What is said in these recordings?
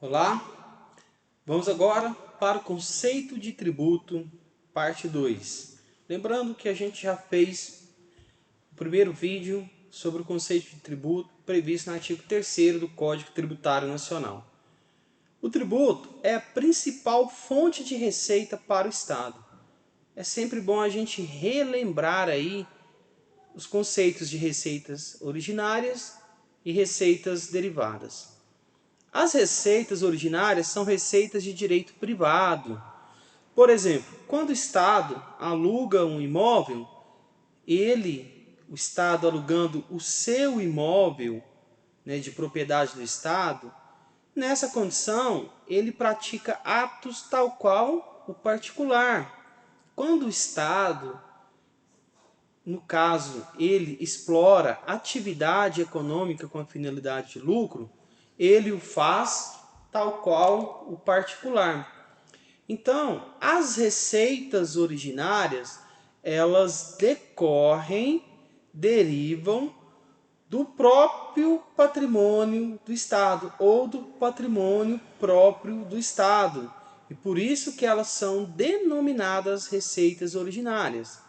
Olá, vamos agora para o conceito de tributo, parte 2. Lembrando que a gente já fez o primeiro vídeo sobre o conceito de tributo previsto no artigo 3º do Código Tributário Nacional. O tributo é a principal fonte de receita para o Estado. É sempre bom a gente relembrar aí os conceitos de receitas originárias e receitas derivadas. As receitas originárias são receitas de direito privado. Por exemplo, quando o Estado aluga um imóvel, o Estado alugando o seu imóvel, de propriedade do Estado, nessa condição ele pratica atos tal qual o particular. Quando o Estado, no caso, ele explora atividade econômica com a finalidade de lucro, ele o faz tal qual o particular. Então, as receitas originárias, elas derivam do próprio patrimônio do Estado ou do patrimônio próprio do Estado. E por isso que elas são denominadas receitas originárias.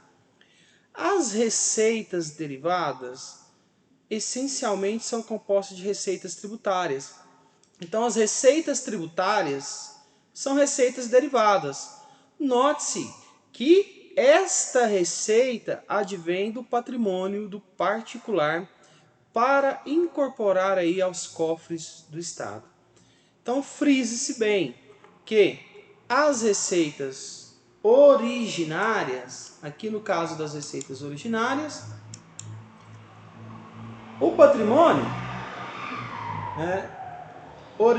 As receitas derivadas, essencialmente, são compostas de receitas tributárias. Então, as receitas tributárias são receitas derivadas. Note-se que esta receita advém do patrimônio do particular para incorporar aí aos cofres do Estado. Então, frise-se bem que as receitas originárias, aqui no caso das receitas originárias, o patrimônio,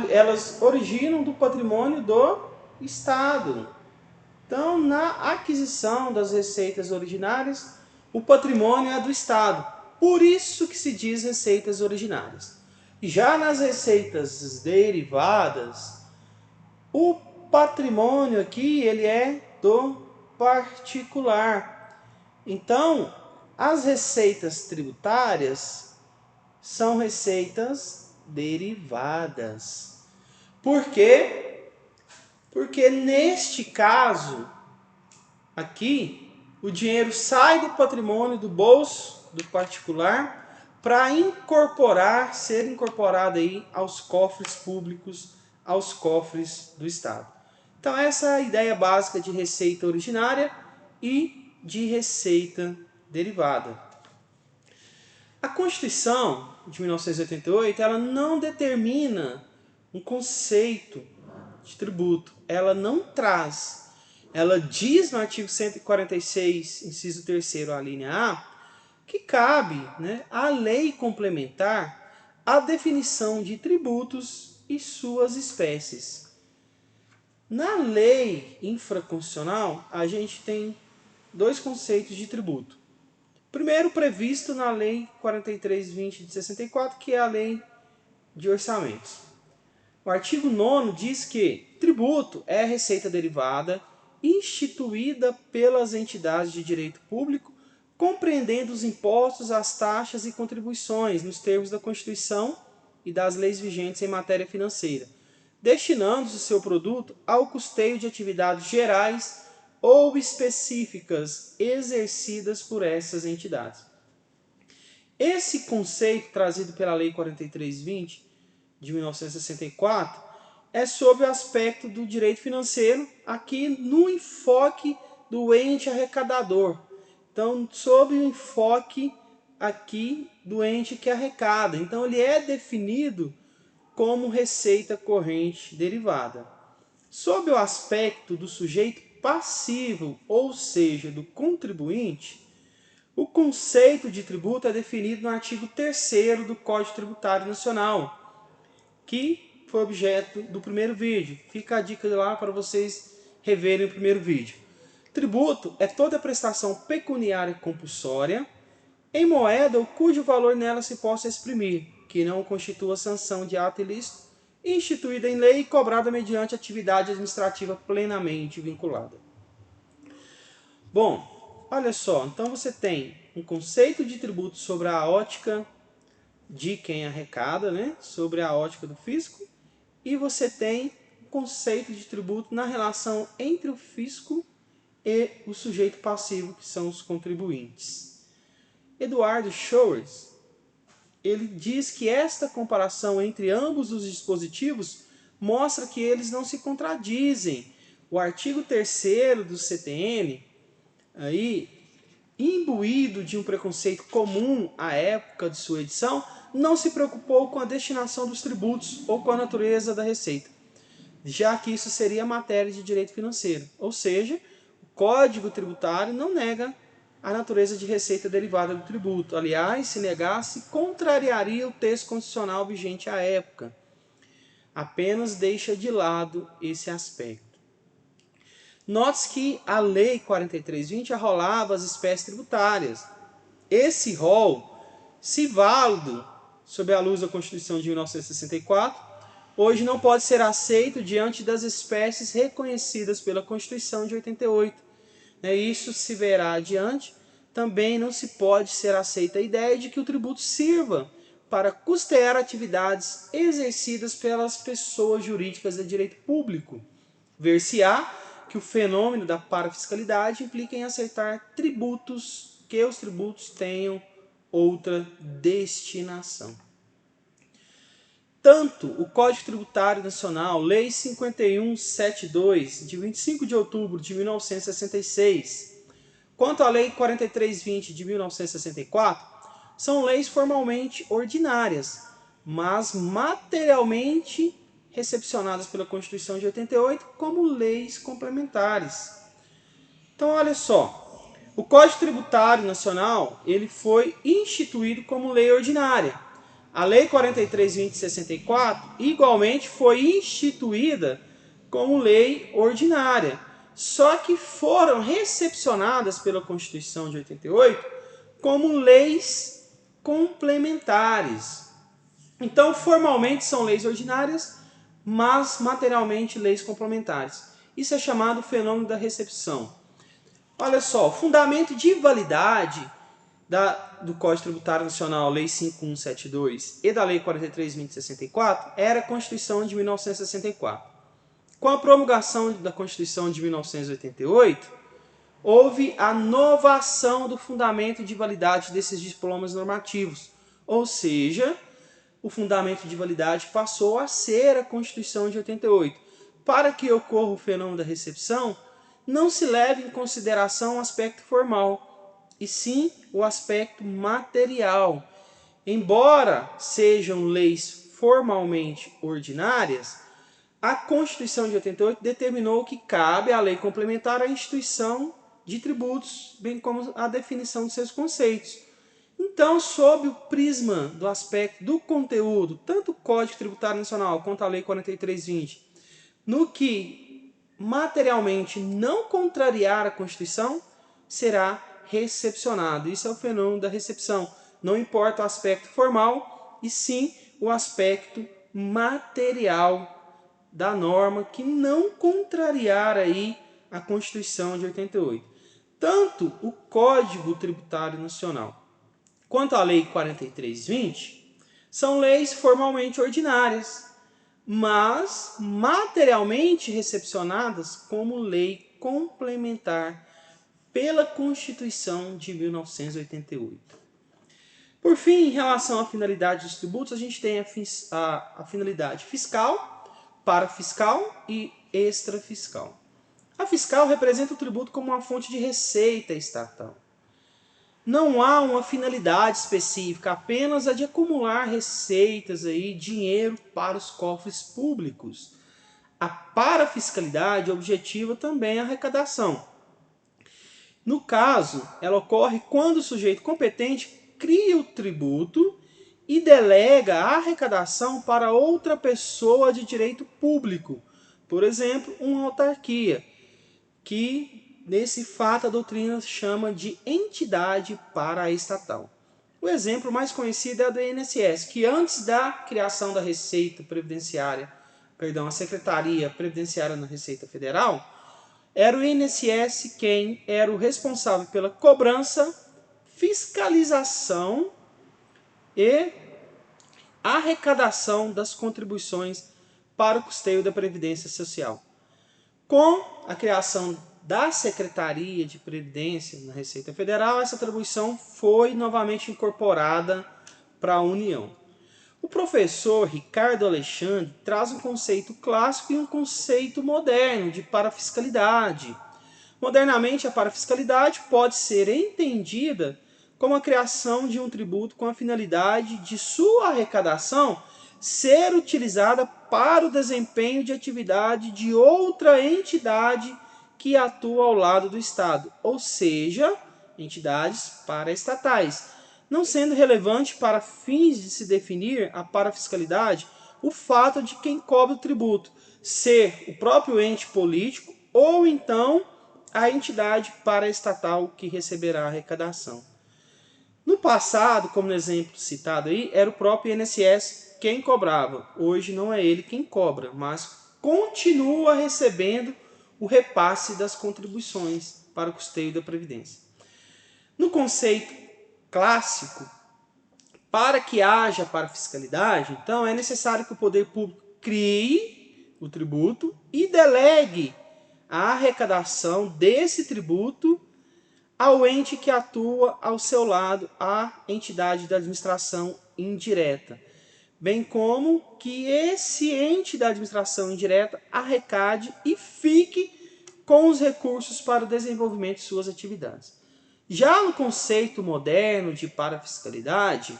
elas originam do patrimônio do Estado. Então, na aquisição das receitas originárias, o patrimônio é do Estado. Por isso que se diz receitas originárias. Já nas receitas derivadas, o patrimônio aqui ele é do particular. Então, as receitas tributárias são receitas derivadas. Por quê? Porque neste caso, aqui, o dinheiro sai do patrimônio, do bolso do particular, para ser incorporado aí aos cofres públicos, aos cofres do Estado. Então essa é a ideia básica de receita originária e de receita derivada. A Constituição de 1988, ela não determina um conceito de tributo. Ela não traz. Ela diz no artigo 146, inciso 3º, a linha A, que cabe, à lei complementar a definição de tributos e suas espécies. Na lei infraconstitucional, a gente tem dois conceitos de tributo. Primeiro, previsto na Lei 43/20 de 64, que é a Lei de Orçamentos. O artigo 9º diz que tributo é receita derivada instituída pelas entidades de direito público, compreendendo os impostos, as taxas e contribuições nos termos da Constituição e das leis vigentes em matéria financeira, destinando-se o seu produto ao custeio de atividades gerais ou específicas exercidas por essas entidades. Esse conceito, trazido pela Lei 43/20 de 1964, é sobre o aspecto do direito financeiro, aqui no enfoque do ente arrecadador. Então, sob o enfoque aqui do ente que arrecada. Então, ele é definido como receita corrente derivada. Sob o aspecto do sujeito passivo, ou seja, do contribuinte, o conceito de tributo é definido no artigo 3º do Código Tributário Nacional, que foi objeto do primeiro vídeo. Fica a dica lá para vocês reverem o primeiro vídeo. Tributo é toda prestação pecuniária compulsória em moeda ou cujo valor nela se possa exprimir, que não constitua sanção de ato ilícito, instituída em lei e cobrada mediante atividade administrativa plenamente vinculada. Bom, olha só, então você tem um conceito de tributo sobre a ótica de quem arrecada, sobre a ótica do fisco, e você tem o conceito de tributo na relação entre o fisco e o sujeito passivo, que são os contribuintes. Eduardo Schowers, ele diz que esta comparação entre ambos os dispositivos mostra que eles não se contradizem. O artigo 3º do CTN, aí, imbuído de um preconceito comum à época de sua edição, não se preocupou com a destinação dos tributos ou com a natureza da receita, já que isso seria matéria de direito financeiro. Ou seja, o Código Tributário não nega a natureza de receita derivada do tributo. Aliás, se negasse, contrariaria o texto constitucional vigente à época. Apenas deixa de lado esse aspecto. Note-se que a Lei 4320 arrolava as espécies tributárias. Esse rol, se válido sob a luz da Constituição de 1964, hoje não pode ser aceito diante das espécies reconhecidas pela Constituição de 88. Isso se verá adiante. Também não se pode ser aceita a ideia de que o tributo sirva para custear atividades exercidas pelas pessoas jurídicas de direito público. Ver-se-á que o fenômeno da parafiscalidade implica em aceitar tributos, que os tributos tenham outra destinação. Tanto o Código Tributário Nacional, Lei 5172, de 25 de outubro de 1966, quanto a Lei 4320, de 1964, são leis formalmente ordinárias, mas materialmente recepcionadas pela Constituição de 88 como leis complementares. Então, olha só, o Código Tributário Nacional ele foi instituído como lei ordinária. A Lei 4320 de 64 igualmente foi instituída como lei ordinária, só que foram recepcionadas pela Constituição de 88 como leis complementares. Então, formalmente são leis ordinárias, mas materialmente leis complementares. Isso é chamado fenômeno da recepção. Olha só, o fundamento de validade do Código Tributário Nacional, Lei 5172, e da Lei 4320 de 64, era a Constituição de 1964. Com a promulgação da Constituição de 1988, houve a novação do fundamento de validade desses diplomas normativos, ou seja, o fundamento de validade passou a ser a Constituição de 88. Para que ocorra o fenômeno da recepção, não se leve em consideração o aspecto formal, e sim o aspecto material. Embora sejam leis formalmente ordinárias, a Constituição de 88 determinou que cabe à lei complementar a instituição de tributos, bem como a definição de seus conceitos. Então, sob o prisma do aspecto do conteúdo, tanto o Código Tributário Nacional quanto a Lei 4320, no que materialmente não contrariar a Constituição, será recepcionado. Isso é o fenômeno da recepção. Não importa o aspecto formal, e sim o aspecto material da norma que não contrariar aí a Constituição de 88. Tanto o Código Tributário Nacional quanto a Lei 4320 são leis formalmente ordinárias, mas materialmente recepcionadas como lei complementar pela Constituição de 1988. Por fim, em relação à finalidade dos tributos, a gente tem a finalidade fiscal, parafiscal e extrafiscal. A fiscal representa o tributo como uma fonte de receita estatal. Não há uma finalidade específica, apenas a de acumular receitas, dinheiro para os cofres públicos. A parafiscalidade objetiva também a arrecadação. No caso, ela ocorre quando o sujeito competente cria o tributo e delega a arrecadação para outra pessoa de direito público, por exemplo, uma autarquia, que nesse fato a doutrina chama de entidade paraestatal. O exemplo mais conhecido é a do INSS, que antes da criação da Receita Previdenciária, a Secretaria Previdenciária na Receita Federal, era o INSS quem era o responsável pela cobrança, fiscalização e arrecadação das contribuições para o custeio da Previdência Social. Com a criação da Secretaria de Previdência na Receita Federal, essa atribuição foi novamente incorporada para a União. O professor Ricardo Alexandre traz um conceito clássico e um conceito moderno de parafiscalidade. Modernamente, a parafiscalidade pode ser entendida como a criação de um tributo com a finalidade de sua arrecadação ser utilizada para o desempenho de atividade de outra entidade que atua ao lado do Estado, ou seja, entidades paraestatais, não sendo relevante para fins de se definir a parafiscalidade o fato de quem cobra o tributo ser o próprio ente político ou então a entidade paraestatal que receberá a arrecadação. No passado, como no exemplo citado aí, era o próprio INSS quem cobrava. Hoje não é ele quem cobra, mas continua recebendo o repasse das contribuições para o custeio da Previdência. No conceito clássico, para que haja parafiscalidade, então é necessário que o poder público crie o tributo e delegue a arrecadação desse tributo ao ente que atua ao seu lado, a entidade da administração indireta, bem como que esse ente da administração indireta arrecade e fique com os recursos para o desenvolvimento de suas atividades. Já no conceito moderno de parafiscalidade,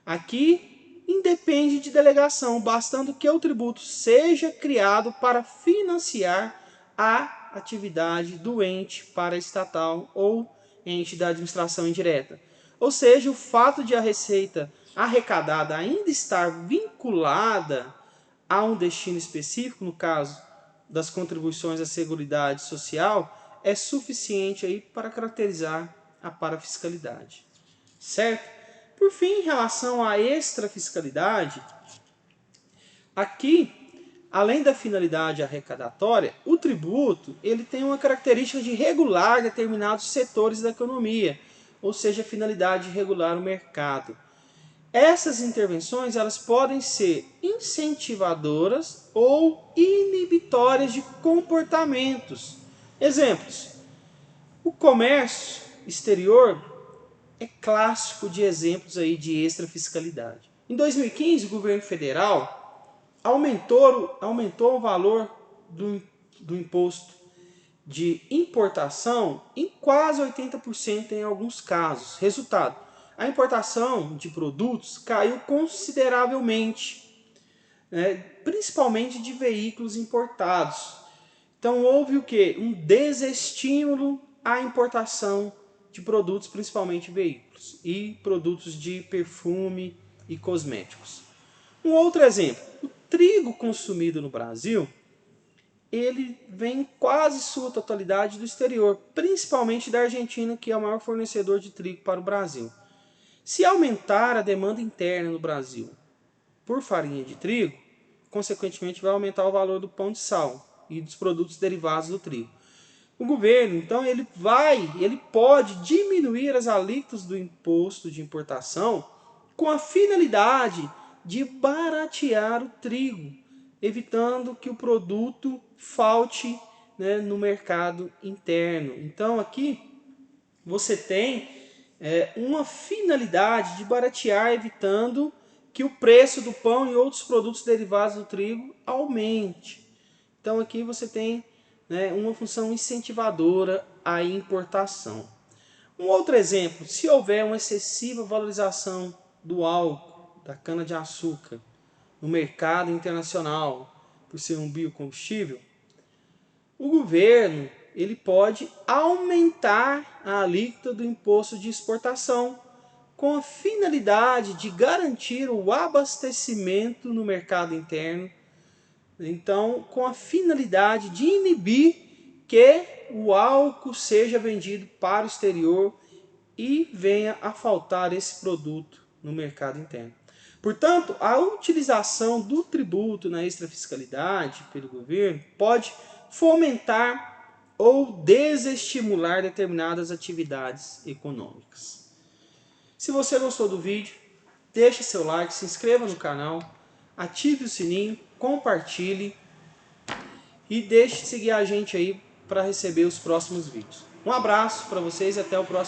aqui independe de delegação, bastando que o tributo seja criado para financiar a atividade do ente paraestatal ou ente da administração indireta. Ou seja, o fato de a receita arrecadada ainda estar vinculada a um destino específico, no caso das contribuições à Seguridade Social, é suficiente aí para caracterizar a parafiscalidade. Certo? Por fim, em relação à extrafiscalidade, aqui, além da finalidade arrecadatória, o tributo ele tem uma característica de regular determinados setores da economia, ou seja, a finalidade de regular o mercado. Essas intervenções elas podem ser incentivadoras ou inibitórias de comportamentos. Exemplos: o comércio exterior é clássico de exemplos aí de extrafiscalidade. Em 2015, o governo federal aumentou o valor do imposto de importação em quase 80% em alguns casos. Resultado: a importação de produtos caiu consideravelmente, principalmente de veículos importados. Então houve o quê? Um desestímulo à importação de produtos, principalmente veículos, e produtos de perfume e cosméticos. Um outro exemplo: o trigo consumido no Brasil, ele vem quase sua totalidade do exterior, principalmente da Argentina, que é o maior fornecedor de trigo para o Brasil. Se aumentar a demanda interna no Brasil por farinha de trigo, consequentemente vai aumentar o valor do pão de sal e dos produtos derivados do trigo. O governo, então, ele pode diminuir as alíquotas do imposto de importação com a finalidade de baratear o trigo, evitando que o produto falte, no mercado interno. Então, aqui você tem uma finalidade de baratear, evitando que o preço do pão e outros produtos derivados do trigo aumente. Então, aqui você tem uma função incentivadora à importação. Um outro exemplo: se houver uma excessiva valorização do álcool, da cana-de-açúcar, no mercado internacional, por ser um biocombustível, o governo ele pode aumentar a alíquota do imposto de exportação com a finalidade de garantir o abastecimento no mercado interno. Então, com a finalidade de inibir que o álcool seja vendido para o exterior e venha a faltar esse produto no mercado interno. Portanto, a utilização do tributo na extrafiscalidade pelo governo pode fomentar ou desestimular determinadas atividades econômicas. Se você gostou do vídeo, deixe seu like, se inscreva no canal, ative o sininho compartilhe e deixe de seguir a gente aí para receber os próximos vídeos. Um abraço para vocês e até o próximo.